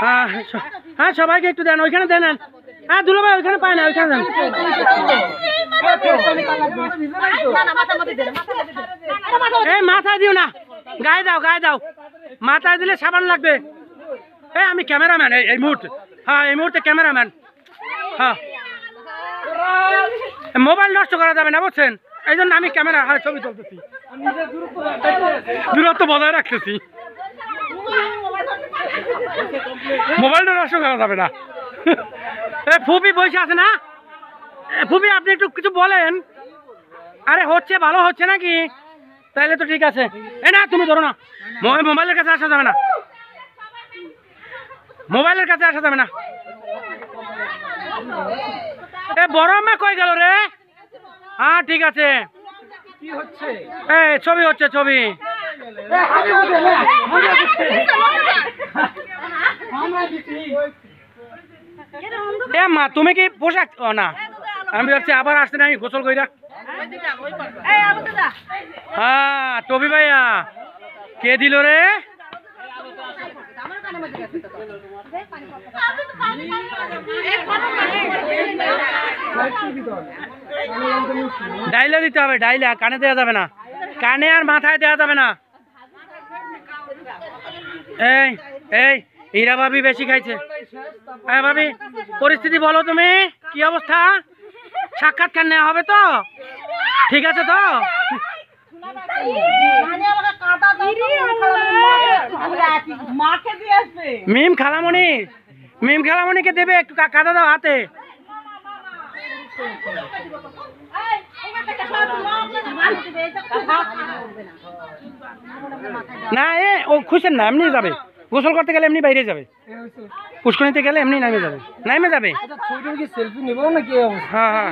হ্যাঁ হ্যাঁ সবাইকে একটু দেন, ওইখানে দেন। হ্যাঁ দুলো ভাই ওইখানে পায় না, ওইখানে দেন। এই মাথায় দিও না, গায়ে দাও, গায়ে দাও। মাথায় দিলে সাবান লাগবে। এই আমি ক্যামেরাম্যান এই মুহূর্তে। হ্যাঁ এই মুহূর্তে ক্যামেরাম্যান। হ্যাঁ মোবাইল নষ্ট করা যাবে না বুঝছেন, এই জন্য আমি ক্যামেরা ছবি তুলতেছি, দূরত্ব বজায় রাখতেছি। মোবাইলটা নষ্ট করা যাবে না। ফুপি বসে আছে না, ফুপি আপনি একটু কিছু বলেন। আরে হচ্ছে ভালো হচ্ছে নাকি? তাইলে তো ঠিক আছে। এই না তুমি ধরো না, মোবাইলের কাছে আসা যাবে না, মোবাইলের কাছে আসা যাবে না। এ বড় মা কই গেল রে? হ্যাঁ ঠিক আছে, এই ছবি হচ্ছে ছবি। এ মা তুমি কি পোশাক না? আমি ভাবছি আবার আসতে নাই গোসল কইরা। হ্যাঁ টবি ভাইয়া কে দিল রে? ডাইলা দিতে হবে, ডাইলা কানে দেওয়া যাবে না, কানে আর মাথায় দেওয়া যাবে না। এই এই হীরা ভাবি বেশি খাইছে। হ্যাঁ ভাবি পরিস্থিতি বলো, তুমি কি অবস্থা? সাক্ষাৎকার নেওয়া হবে তো? ঠিক আছে তো? মিম খালামণি, মিম খালামণিকে দেবে একটু কাদা দাও হাতে। না এ ও খুশেন না, এমনি যাবে, গোসল করতে গেলে এমনি বাইরে যাবে, পুষ্করিতে গেলে এমনি নামে যাবে, নামে যাবে। হ্যাঁ হ্যাঁ